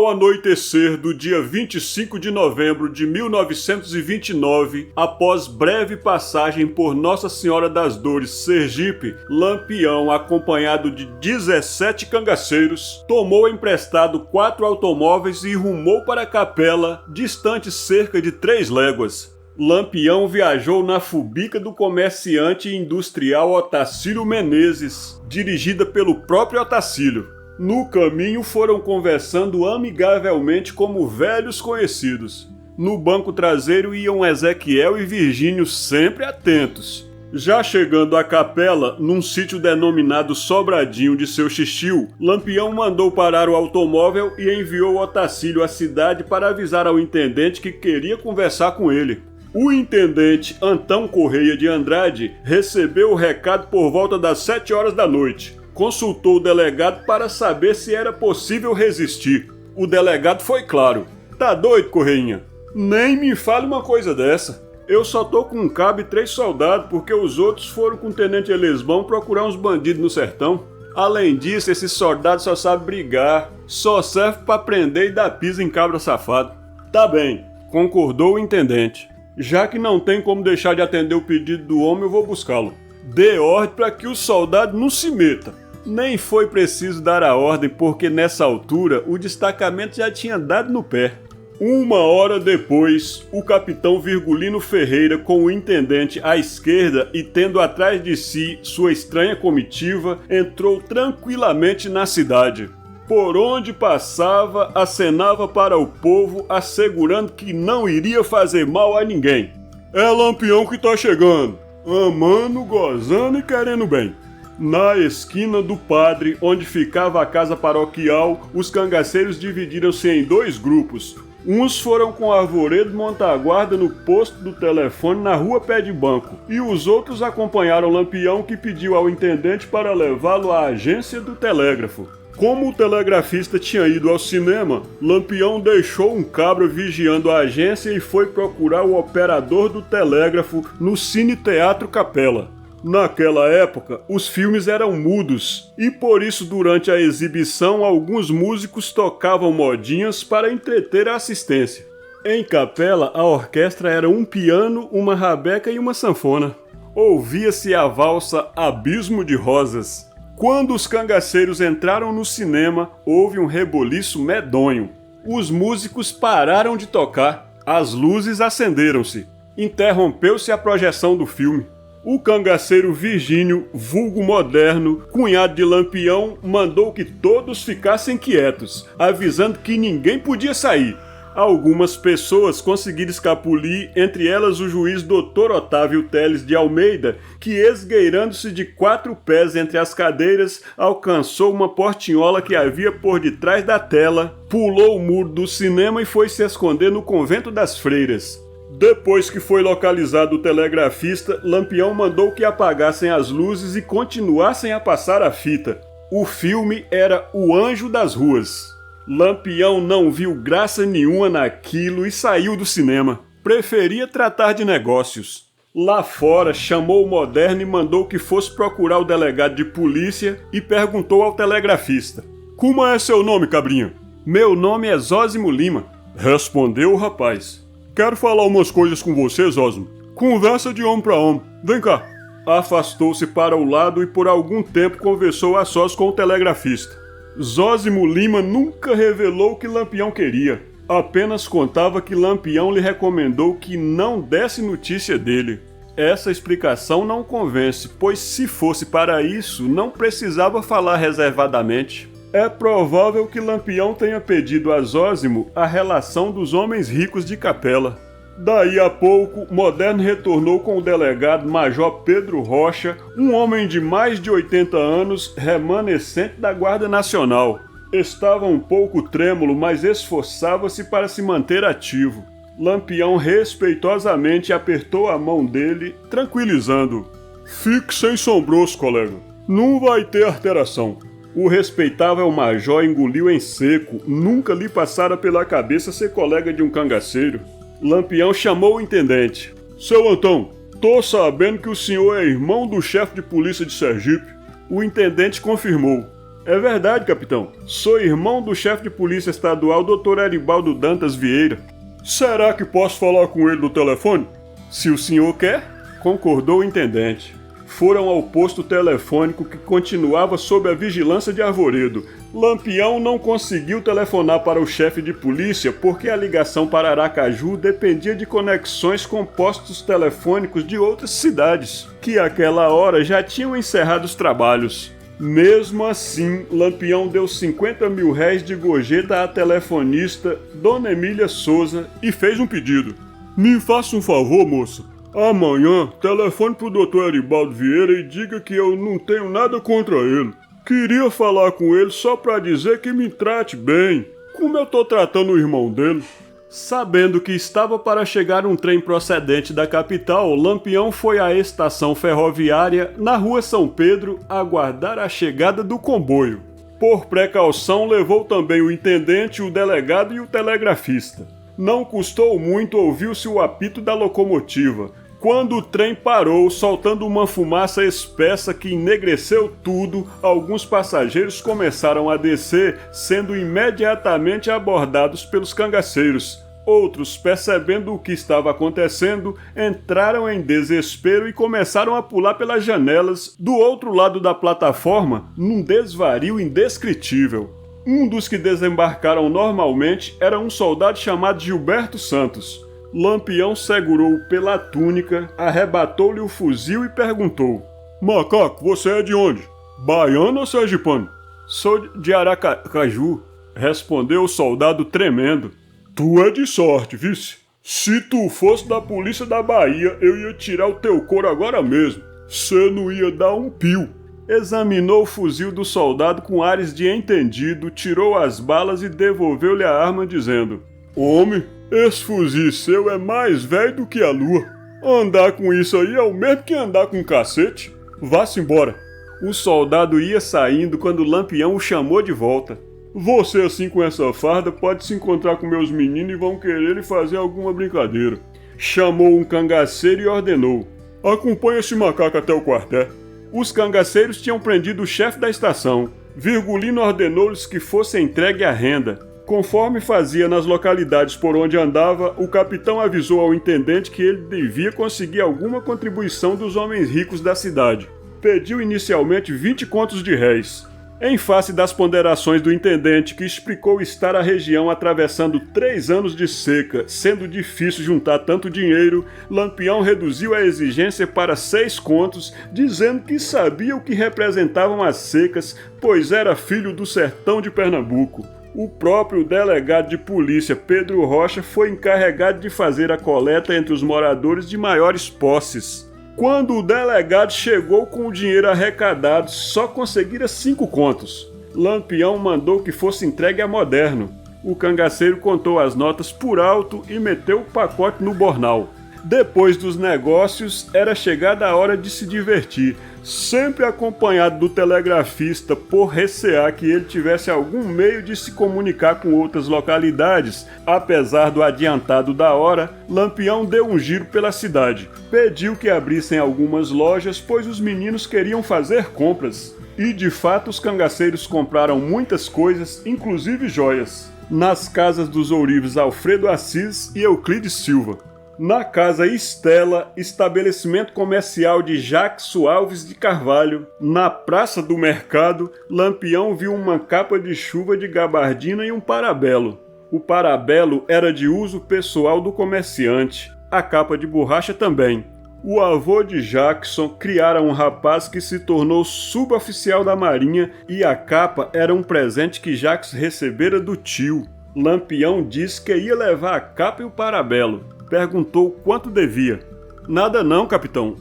Ao anoitecer do dia 25 de novembro de 1929, após breve passagem por Nossa Senhora das Dores, Sergipe, Lampião, acompanhado de 17 cangaceiros, tomou emprestado 4 automóveis e rumou para a capela, distante cerca de 3 léguas. Lampião viajou na fubica do comerciante e industrial Otacílio Menezes, dirigida pelo próprio Otacílio. No caminho foram conversando amigavelmente como velhos conhecidos. No banco traseiro iam Ezequiel e Virgínio sempre atentos. Já chegando à capela, num sítio denominado Sobradinho de Seu Xixil, Lampião mandou parar o automóvel e enviou Otacílio à cidade para avisar ao intendente que queria conversar com ele. O intendente Antão Correia de Andrade recebeu o recado por volta das 7 horas da noite. Consultou o delegado para saber se era possível resistir. O delegado foi claro. Tá doido, Correinha? Nem me fale uma coisa dessa. Eu só tô com um cabo e 3 soldados porque os outros foram com o tenente Elesbão procurar uns bandidos no sertão. Além disso, esse soldado só sabe brigar. Só serve pra prender e dar piso em cabra safado. Tá bem, concordou o intendente. Já que não tem como deixar de atender o pedido do homem, eu vou buscá-lo. Dê ordem para que o soldado não se meta. Nem foi preciso dar a ordem porque nessa altura o destacamento já tinha dado no pé. 1 hora depois, o capitão Virgulino Ferreira com o intendente à esquerda e tendo atrás de si sua estranha comitiva, entrou tranquilamente na cidade. Por onde passava, acenava para o povo, assegurando que não iria fazer mal a ninguém. É Lampião que tá chegando, amando, gozando e querendo bem. Na esquina do padre, onde ficava a casa paroquial, os cangaceiros dividiram-se em 2 grupos. Uns foram com Arvoredo montaguarda no posto do telefone na rua Pé de Banco, e os outros acompanharam Lampião, que pediu ao intendente para levá-lo à agência do telégrafo. Como o telegrafista tinha ido ao cinema, Lampião deixou um cabra vigiando a agência e foi procurar o operador do telégrafo no Cine Teatro Capela. Naquela época, os filmes eram mudos, e por isso durante a exibição alguns músicos tocavam modinhas para entreter a assistência. Em Capela, a orquestra era um piano, uma rabeca e uma sanfona. Ouvia-se a valsa Abismo de Rosas. Quando os cangaceiros entraram no cinema, houve um reboliço medonho. Os músicos pararam de tocar, as luzes acenderam-se. Interrompeu-se a projeção do filme. O cangaceiro Virgínio, vulgo moderno, cunhado de Lampião, mandou que todos ficassem quietos, avisando que ninguém podia sair. Algumas pessoas conseguiram escapulir, entre elas o juiz Dr. Otávio Teles de Almeida, que esgueirando-se de 4 pés entre as cadeiras, alcançou uma portinhola que havia por detrás da tela, pulou o muro do cinema e foi se esconder no convento das freiras. Depois que foi localizado o telegrafista, Lampião mandou que apagassem as luzes e continuassem a passar a fita. O filme era O Anjo das Ruas. Lampião não viu graça nenhuma naquilo e saiu do cinema. Preferia tratar de negócios. Lá fora, chamou o moderno e mandou que fosse procurar o delegado de polícia e perguntou ao telegrafista. Como é seu nome, cabrinha? Meu nome é Zósimo Lima, respondeu o rapaz. Quero falar umas coisas com você, Zósimo. Conversa de homem pra homem. Vem cá. Afastou-se para o lado e por algum tempo conversou a sós com o telegrafista. Zósimo Lima nunca revelou o que Lampião queria. Apenas contava que Lampião lhe recomendou que não desse notícia dele. Essa explicação não convence, pois se fosse para isso, não precisava falar reservadamente. É provável que Lampião tenha pedido a Zósimo a relação dos homens ricos de Capela. Daí a pouco, Moderno retornou com o delegado Major Pedro Rocha, um homem de mais de 80 anos, remanescente da Guarda Nacional. Estava um pouco trêmulo, mas esforçava-se para se manter ativo. Lampião respeitosamente apertou a mão dele, tranquilizando-o. Fique sem sombroso, colega. Não vai ter alteração. O respeitável major engoliu em seco, nunca lhe passara pela cabeça ser colega de um cangaceiro. Lampião chamou o intendente. Seu Antão, tô sabendo que o senhor é irmão do chefe de polícia de Sergipe. O intendente confirmou. É verdade, capitão. Sou irmão do chefe de polícia estadual, Dr. Eribaldo Dantas Vieira. Será que posso falar com ele no telefone? Se o senhor quer, concordou o intendente. Foram ao posto telefônico que continuava sob a vigilância de Arvoredo. Lampião não conseguiu telefonar para o chefe de polícia porque a ligação para Aracaju dependia de conexões com postos telefônicos de outras cidades, que àquela hora já tinham encerrado os trabalhos. Mesmo assim, Lampião deu 50 mil réis de gorjeta à telefonista Dona Emília Souza e fez um pedido. Me faça um favor, moça. Amanhã, telefone pro Dr. Eribaldo Vieira e diga que eu não tenho nada contra ele. Queria falar com ele só pra dizer que me trate bem, como eu tô tratando o irmão dele. Sabendo que estava para chegar um trem procedente da capital, Lampião foi à estação ferroviária na Rua São Pedro aguardar a chegada do comboio. Por precaução, levou também o intendente, o delegado e o telegrafista. Não custou muito ouvir-se o apito da locomotiva, quando o trem parou, soltando uma fumaça espessa que enegreceu tudo. Alguns passageiros começaram a descer, sendo imediatamente abordados pelos cangaceiros. Outros, percebendo o que estava acontecendo, entraram em desespero e começaram a pular pelas janelas do outro lado da plataforma, num desvario indescritível. Um dos que desembarcaram normalmente era um soldado chamado Gilberto Santos. Lampião segurou-o pela túnica, arrebatou-lhe o fuzil e perguntou: Macaco, você é de onde? Baiano ou sergipano? Sou de Aracaju, respondeu o soldado tremendo. Tu é de sorte, vice. Se tu fosse da polícia da Bahia, eu ia tirar o teu couro agora mesmo. Cê não ia dar um pio. Examinou o fuzil do soldado com ares de entendido, tirou as balas e devolveu-lhe a arma, dizendo: Homem, esse fuzil seu é mais velho do que a lua. Andar com isso aí é o mesmo que andar com um cacete. Vá-se embora. O soldado ia saindo quando o Lampião o chamou de volta. Você assim com essa farda pode se encontrar com meus meninos e vão querer lhe fazer alguma brincadeira. Chamou um cangaceiro e ordenou: Acompanhe esse macaco até o quartel. Os cangaceiros tinham prendido o chefe da estação. Virgulino ordenou-lhes que fosse entregue a renda. Conforme fazia nas localidades por onde andava, o capitão avisou ao intendente que ele devia conseguir alguma contribuição dos homens ricos da cidade. Pediu inicialmente 20 contos de réis. Em face das ponderações do intendente, que explicou estar a região atravessando 3 anos de seca, sendo difícil juntar tanto dinheiro, Lampião reduziu a exigência para 6 contos, dizendo que sabia o que representavam as secas, pois era filho do sertão de Pernambuco. O próprio delegado de polícia, Pedro Rocha, foi encarregado de fazer a coleta entre os moradores de maiores posses. Quando o delegado chegou com o dinheiro arrecadado, só conseguira 5 contos. Lampião mandou que fosse entregue a Moderno. O cangaceiro contou as notas por alto e meteu o pacote no bornal. Depois dos negócios, era chegada a hora de se divertir, sempre acompanhado do telegrafista por recear que ele tivesse algum meio de se comunicar com outras localidades. Apesar do adiantado da hora, Lampião deu um giro pela cidade. Pediu que abrissem algumas lojas, pois os meninos queriam fazer compras. E de fato os cangaceiros compraram muitas coisas, inclusive joias, nas casas dos ourives Alfredo Assis e Euclides Silva. Na Casa Estela, estabelecimento comercial de Jackson Alves de Carvalho, na Praça do Mercado, Lampião viu uma capa de chuva de gabardina e um parabelo. O parabelo era de uso pessoal do comerciante, a capa de borracha também. O avô de Jackson criara um rapaz que se tornou suboficial da Marinha e a capa era um presente que Jackson recebera do tio. Lampião disse que ia levar a capa e o parabelo. Perguntou quanto devia. Nada não, capitão.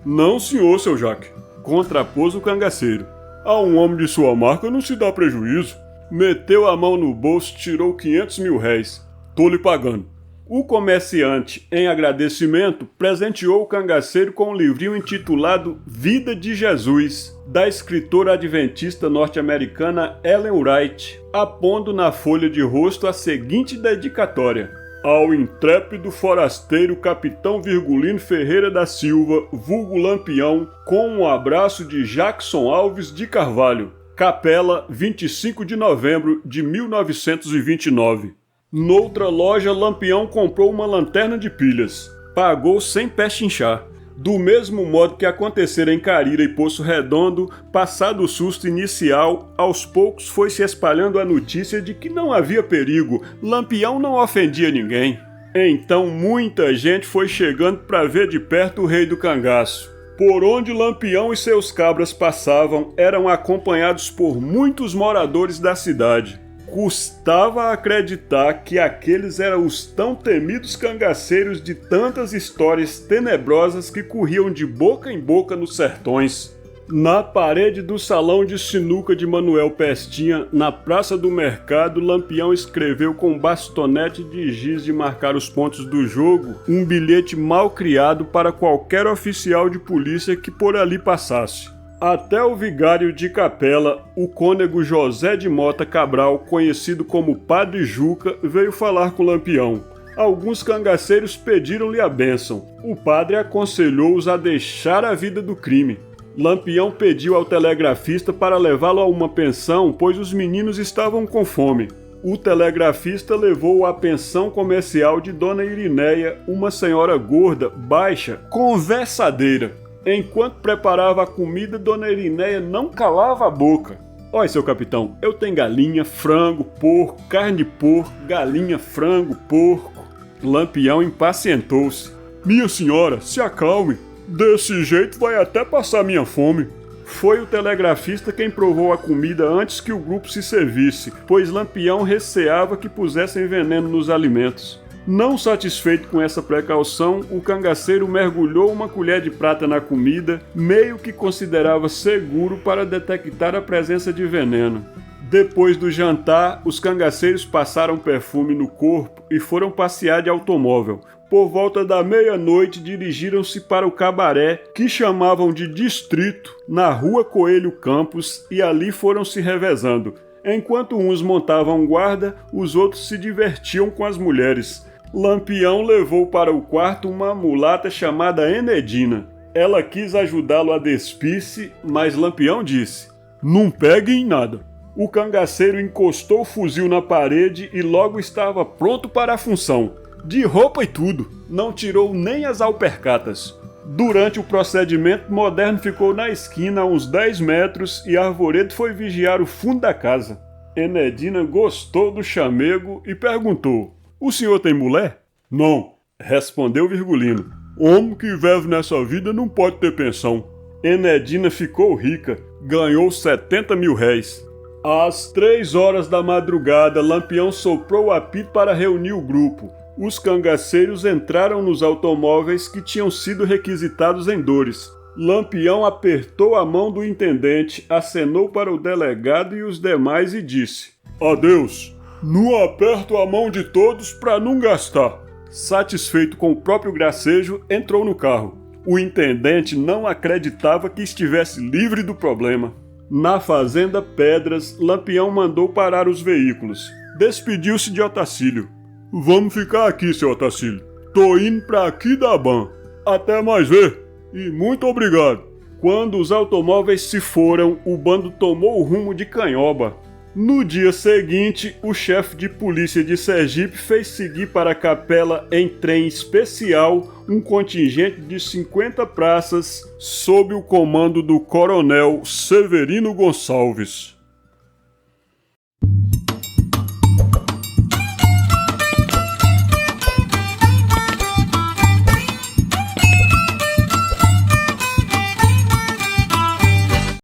Não, senhor, seu Jaque. Contrapôs o cangaceiro. A um homem de sua marca não se dá prejuízo. Meteu a mão no bolso e tirou 500 mil réis. Tô lhe pagando. O comerciante, em agradecimento, presenteou o cangaceiro com um livrinho intitulado Vida de Jesus, da escritora adventista norte-americana Ellen Wright, apondo na folha de rosto a seguinte dedicatória: Ao intrépido forasteiro capitão Virgulino Ferreira da Silva, vulgo Lampião, com um abraço de Jackson Alves de Carvalho. Capela, 25 de novembro de 1929. Noutra loja, Lampião comprou uma lanterna de pilhas. Pagou sem pechinchar. Do mesmo modo que acontecera em Carira e Poço Redondo, passado o susto inicial, aos poucos foi se espalhando a notícia de que não havia perigo, Lampião não ofendia ninguém. Então muita gente foi chegando para ver de perto o rei do cangaço. Por onde Lampião e seus cabras passavam, eram acompanhados por muitos moradores da cidade. Custava acreditar que aqueles eram os tão temidos cangaceiros de tantas histórias tenebrosas que corriam de boca em boca nos sertões. Na parede do salão de sinuca de Manuel Pestinha, na Praça do Mercado, Lampião escreveu com bastonete de giz de marcar os pontos do jogo um bilhete mal criado para qualquer oficial de polícia que por ali passasse. Até o vigário de Capela, o cônego José de Mota Cabral, conhecido como Padre Juca, veio falar com Lampião. Alguns cangaceiros pediram-lhe a bênção. O padre aconselhou-os a deixar a vida do crime. Lampião pediu ao telegrafista para levá-lo a uma pensão, pois os meninos estavam com fome. O telegrafista levou-o à pensão comercial de Dona Irineia, uma senhora gorda, baixa, conversadeira. Enquanto preparava a comida, Dona Irineia não calava a boca. Olha, seu capitão, eu tenho galinha, frango, porco, carne de porco, galinha, frango, porco. Lampião impacientou-se. Minha senhora, se acalme. Desse jeito vai até passar minha fome. Foi o telegrafista quem provou a comida antes que o grupo se servisse, pois Lampião receava que pusessem veneno nos alimentos. Não satisfeito com essa precaução, o cangaceiro mergulhou uma colher de prata na comida, meio que considerava seguro para detectar a presença de veneno. Depois do jantar, os cangaceiros passaram perfume no corpo e foram passear de automóvel. Por volta da meia-noite, dirigiram-se para o cabaré, que chamavam de Distrito, na Rua Coelho Campos, e ali foram se revezando. Enquanto uns montavam guarda, os outros se divertiam com as mulheres. Lampião levou para o quarto uma mulata chamada Enedina. Ela quis ajudá-lo a despir-se, mas Lampião disse: "Não pegue em nada." O cangaceiro encostou o fuzil na parede e logo estava pronto para a função. De roupa e tudo, não tirou nem as alpercatas. Durante o procedimento, Moderno ficou na esquina a uns 10 metros e Arvoredo foi vigiar o fundo da casa. Enedina gostou do chamego e perguntou: "O senhor tem mulher?" "Não", respondeu Virgulino. "Homem que vive nessa vida não pode ter pensão." Enedina ficou rica, ganhou 70 mil réis. Às 3 horas da madrugada, Lampião soprou o apito para reunir o grupo. Os cangaceiros entraram nos automóveis que tinham sido requisitados em Dores. Lampião apertou a mão do intendente, acenou para o delegado e os demais e disse: "Adeus, não aperto a mão de todos para não gastar." Satisfeito com o próprio gracejo, entrou no carro. O intendente não acreditava que estivesse livre do problema. Na fazenda Pedras, Lampião mandou parar os veículos. Despediu-se de Otacílio. "Vamos ficar aqui, seu Otacílio. Tô indo pra aqui da Ban. Até mais ver. E muito obrigado." Quando os automóveis se foram, o bando tomou o rumo de Canhoba. No dia seguinte, o chefe de polícia de Sergipe fez seguir para a Capela em trem especial um contingente de 50 praças sob o comando do coronel Severino Gonçalves.